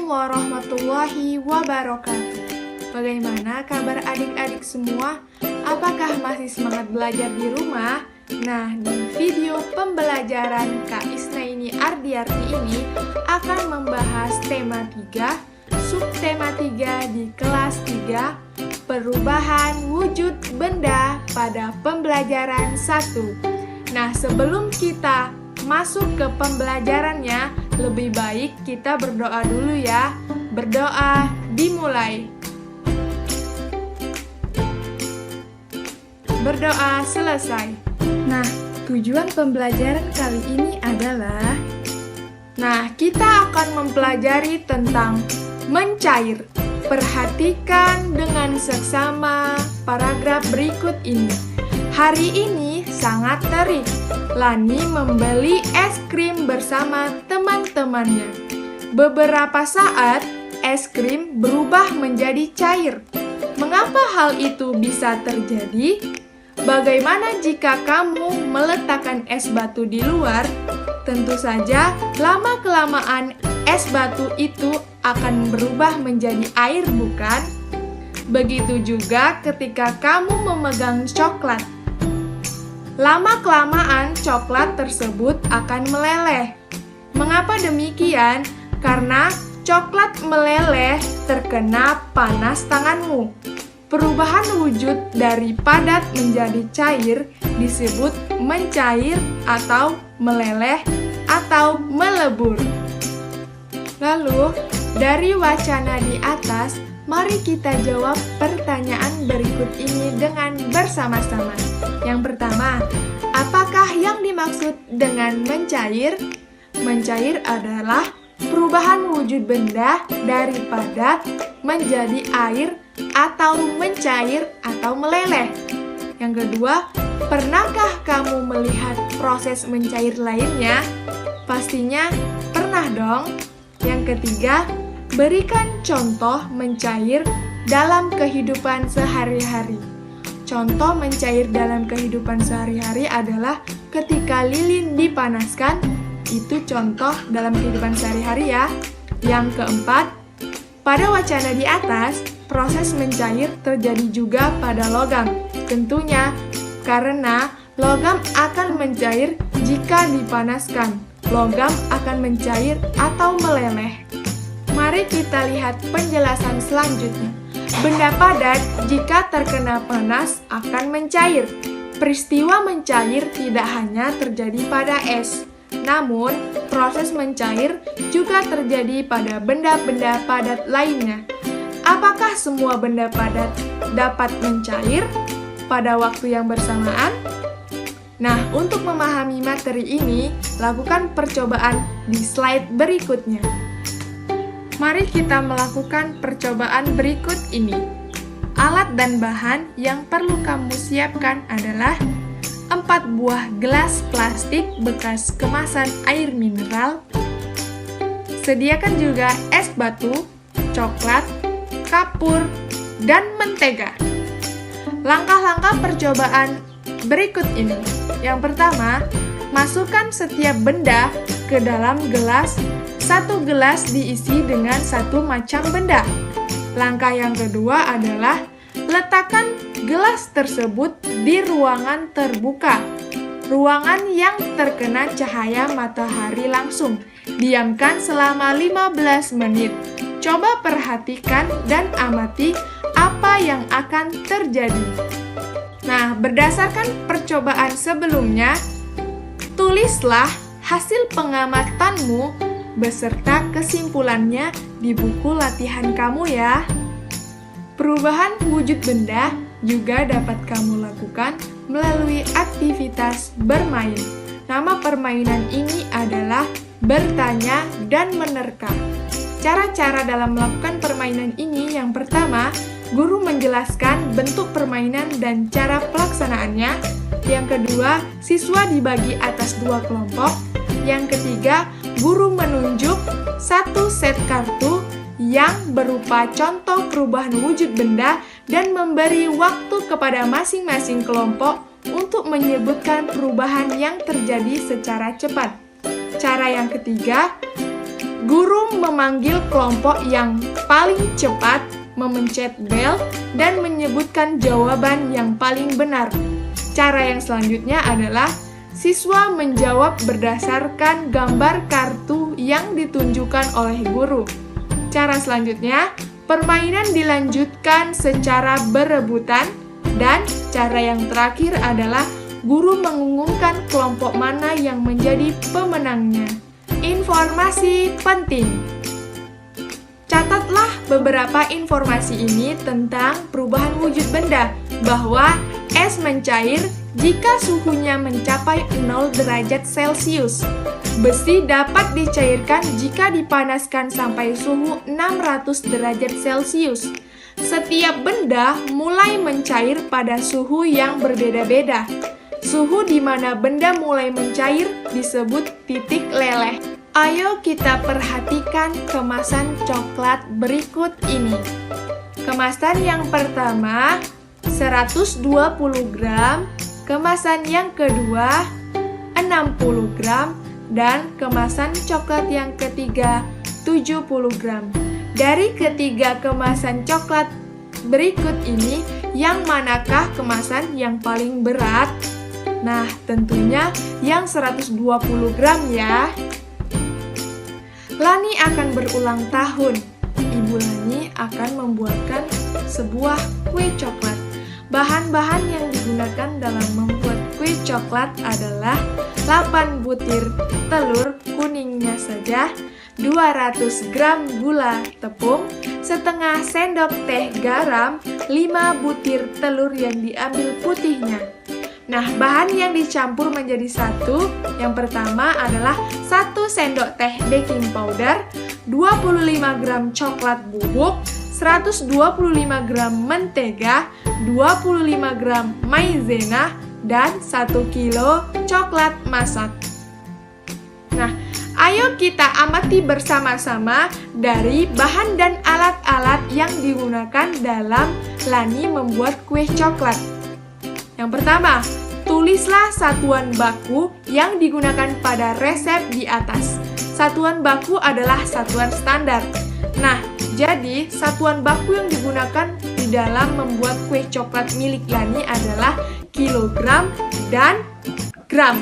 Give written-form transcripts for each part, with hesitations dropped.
warahmatullahi wabarakatuh. Bagaimana kabar adik-adik semua? Apakah masih semangat belajar di rumah? Nah, di video pembelajaran Kak Isnaini Ardiarti ini akan membahas tema 3, subtema 3 di kelas 3, perubahan wujud benda pada pembelajaran 1. Nah, sebelum kita masuk ke pembelajarannya, lebih baik kita berdoa dulu ya. Berdoa dimulai. Berdoa selesai. Nah, tujuan pembelajaran kali ini adalah kita akan mempelajari tentang mencair. Perhatikan dengan seksama paragraf berikut ini. Hari ini sangat terik. Lani membeli es krim bersama teman-temannya. Beberapa saat, es krim berubah menjadi cair. Mengapa hal itu bisa terjadi? Bagaimana jika kamu meletakkan es batu di luar? Tentu saja, lama-kelamaan es batu itu akan berubah menjadi air, bukan? Begitu juga ketika kamu memegang coklat. Lama-kelamaan coklat tersebut akan meleleh. Mengapa demikian? Karena coklat meleleh terkena panas tanganmu. Perubahan wujud dari padat menjadi cair disebut mencair atau meleleh atau melebur. Lalu, dari wacana di atas, mari kita jawab pertanyaan berikut ini dengan bersama-sama. Yang pertama, apakah yang dimaksud dengan mencair? Mencair adalah perubahan wujud benda dari padat menjadi air atau mencair atau meleleh. Yang kedua, pernahkah kamu melihat proses mencair lainnya? Pastinya pernah dong. Yang ketiga, berikan contoh mencair dalam kehidupan sehari-hari. Contoh mencair dalam kehidupan sehari-hari adalah ketika lilin dipanaskan, itu contoh dalam kehidupan sehari-hari ya. Yang keempat, pada wacana di atas, proses mencair terjadi juga pada logam. Tentunya, karena logam akan mencair jika dipanaskan. Logam akan mencair atau meleleh. Mari kita lihat penjelasan selanjutnya. Benda padat jika terkena panas akan mencair. Peristiwa mencair tidak hanya terjadi pada es, namun proses mencair juga terjadi pada benda-benda padat lainnya. Apakah semua benda padat dapat mencair pada waktu yang bersamaan? Nah, untuk memahami materi ini, lakukan percobaan di slide berikutnya. Mari kita melakukan percobaan berikut ini. Alat dan bahan yang perlu kamu siapkan adalah 4 buah gelas plastik bekas kemasan air mineral. Sediakan juga es batu, coklat, kapur, dan mentega. Langkah-langkah percobaan berikut ini. Yang pertama, masukkan setiap benda ke dalam gelas. 1 gelas diisi dengan 1 macam benda. Langkah yang kedua adalah letakkan gelas tersebut di ruangan terbuka, ruangan yang terkena cahaya matahari langsung. Diamkan selama 15 menit. Coba perhatikan dan amati apa yang akan terjadi. Nah, berdasarkan percobaan sebelumnya, tulislah hasil pengamatanmu beserta kesimpulannya di buku latihan kamu ya. Perubahan wujud benda juga dapat kamu lakukan melalui aktivitas bermain. Nama permainan ini adalah bertanya dan menerka. Cara-cara dalam melakukan permainan ini, yang pertama, guru menjelaskan bentuk permainan dan cara pelaksanaannya. Yang kedua, siswa dibagi atas 2 kelompok. Yang ketiga, guru menunjuk 1 set kartu yang berupa contoh perubahan wujud benda dan memberi waktu kepada masing-masing kelompok untuk menyebutkan perubahan yang terjadi secara cepat. Cara yang ketiga, guru memanggil kelompok yang paling cepat, memencet bel, dan menyebutkan jawaban yang paling benar. Cara yang selanjutnya adalah siswa menjawab berdasarkan gambar kartu yang ditunjukkan oleh guru. Cara selanjutnya, permainan dilanjutkan secara berebutan, dan cara yang terakhir adalah guru mengumumkan kelompok mana yang menjadi pemenangnya. Informasi penting. Catatlah beberapa informasi ini tentang perubahan wujud benda, bahwa es mencair jika suhunya mencapai 0 derajat Celcius. Besi dapat dicairkan jika dipanaskan sampai suhu 600 derajat Celcius. Setiap benda mulai mencair pada suhu yang berbeda-beda. Suhu di mana benda mulai mencair disebut titik leleh. Ayo kita perhatikan kemasan coklat berikut ini. Kemasan yang pertama 120 gram, kemasan yang kedua 60 gram, dan kemasan coklat yang ketiga 70 gram. Dari ketiga kemasan coklat berikut ini, yang manakah kemasan yang paling berat? Nah, tentunya yang 120 gram ya. Lani akan berulang tahun. Ibu Lani akan membuatkan sebuah kue coklat. Bahan-bahan yang digunakan dalam membuat kue coklat adalah 8 butir telur kuningnya saja, 200 gram gula tepung, setengah sendok teh garam, 5 butir telur yang diambil putihnya. Nah, bahan yang dicampur menjadi satu, yang pertama adalah 1 sendok teh baking powder, 25 gram coklat bubuk, 125 gram mentega, 25 gram maizena, dan 1 kilo coklat masak. Nah, ayo kita amati bersama-sama dari bahan dan alat-alat yang digunakan dalam Lani membuat kue coklat. Yang pertama, tulislah satuan baku yang digunakan pada resep di atas. Satuan baku adalah satuan standar. Nah, jadi satuan baku yang digunakan di dalam membuat kue coklat milik Lani adalah kilogram dan gram.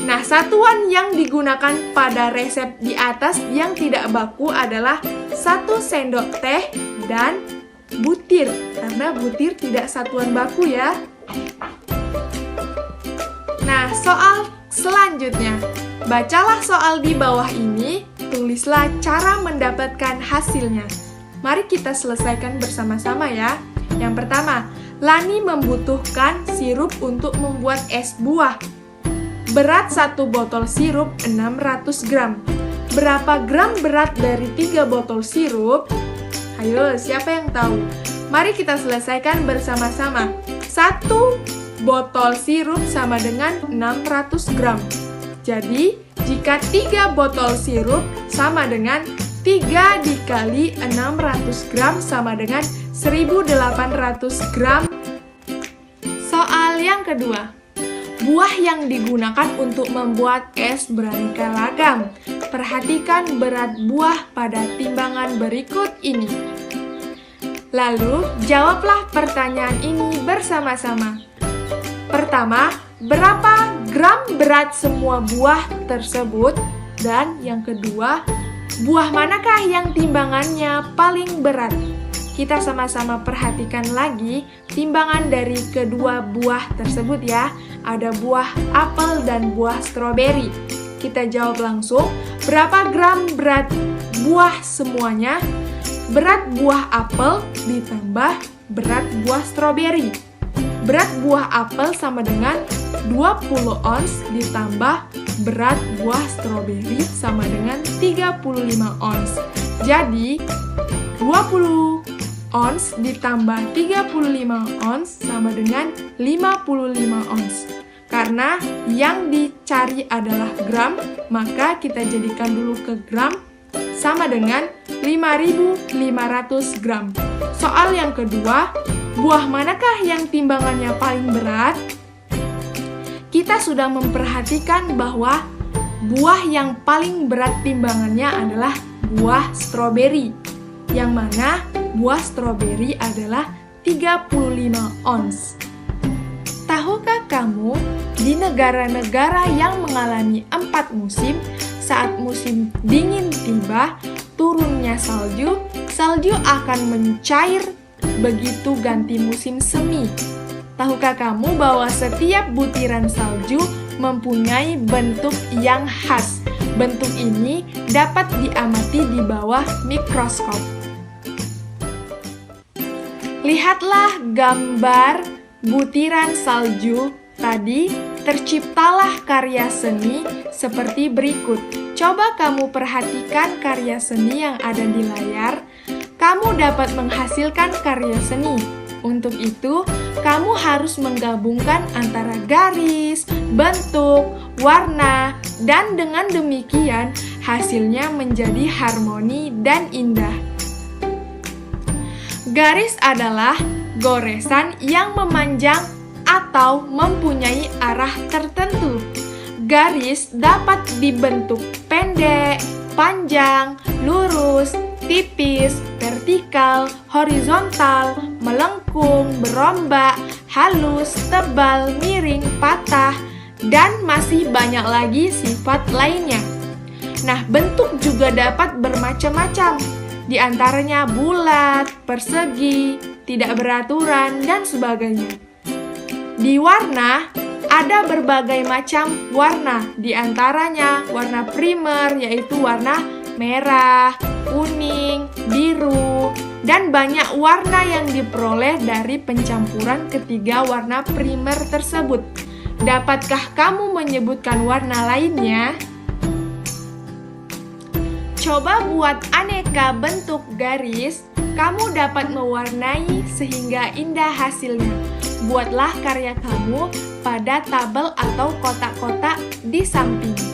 Nah, satuan yang digunakan pada resep di atas yang tidak baku adalah 1 sendok teh dan butir, karena butir tidak satuan baku ya. Nah, soal selanjutnya. Bacalah soal di bawah ini, tulislah cara mendapatkan hasilnya. Mari kita selesaikan bersama-sama ya. Yang pertama, Lani membutuhkan sirup untuk membuat es buah. Berat 1 botol sirup 600 gram. Berapa gram berat dari 3 botol sirup? Ayo, siapa yang tahu? Mari kita selesaikan bersama-sama. 1 botol sirup sama dengan 600 gram. Jadi, jika 3 botol sirup sama dengan 3 dikali 600 gram sama dengan 1800 gram. Soal yang kedua. Buah yang digunakan untuk membuat es beraneka ragam. Perhatikan berat buah pada timbangan berikut ini. Lalu, jawablah pertanyaan ini bersama-sama. Pertama, berapa gram berat semua buah tersebut? Dan yang kedua, buah manakah yang timbangannya paling berat? Kita sama-sama perhatikan lagi timbangan dari kedua buah tersebut ya. Ada buah apel dan buah stroberi. Kita jawab langsung, berapa gram berat buah semuanya? Berat buah apel ditambah berat buah stroberi. Berat buah apel sama dengan 20 ons ditambah berat buah stroberi sama dengan 35 ons. Jadi, 20 ons ditambah 35 ons sama dengan 55 ons. Karena yang dicari adalah gram, maka kita jadikan dulu ke gram sama dengan 5.500 gram. Soal yang kedua, buah manakah yang timbangannya paling berat? Kita sudah memperhatikan bahwa buah yang paling berat timbangannya adalah buah stroberi, yang mana buah stroberi adalah 35 ons. Tahukah kamu, di negara-negara yang mengalami 4 musim, saat musim dingin tiba, turunnya salju akan mencair begitu ganti musim semi. Tahukah kamu bahwa setiap butiran salju mempunyai bentuk yang khas? Bentuk ini dapat diamati di bawah mikroskop. Lihatlah gambar butiran salju tadi, terciptalah karya seni seperti berikut. Coba kamu perhatikan karya seni yang ada di layar. Kamu dapat menghasilkan karya seni. Untuk itu, kamu harus menggabungkan antara garis, bentuk, warna, dan dengan demikian hasilnya menjadi harmoni dan indah. Garis adalah goresan yang memanjang atau mempunyai arah tertentu. Garis dapat dibentuk pendek, panjang, lurus, tipis, vertikal, horizontal, melengkung, berombak, halus, tebal, miring, patah, dan masih banyak lagi sifat lainnya. Nah, bentuk juga dapat bermacam-macam, di antaranya bulat, persegi, tidak beraturan, dan sebagainya. Di warna, ada berbagai macam warna, di antaranya warna primer, yaitu warna merah, kuning, biru, dan banyak warna yang diperoleh dari pencampuran ketiga warna primer tersebut. Dapatkah kamu menyebutkan warna lainnya? Coba buat aneka bentuk garis, kamu dapat mewarnai sehingga indah hasilnya. Buatlah karya kamu pada tabel atau kotak-kotak di samping.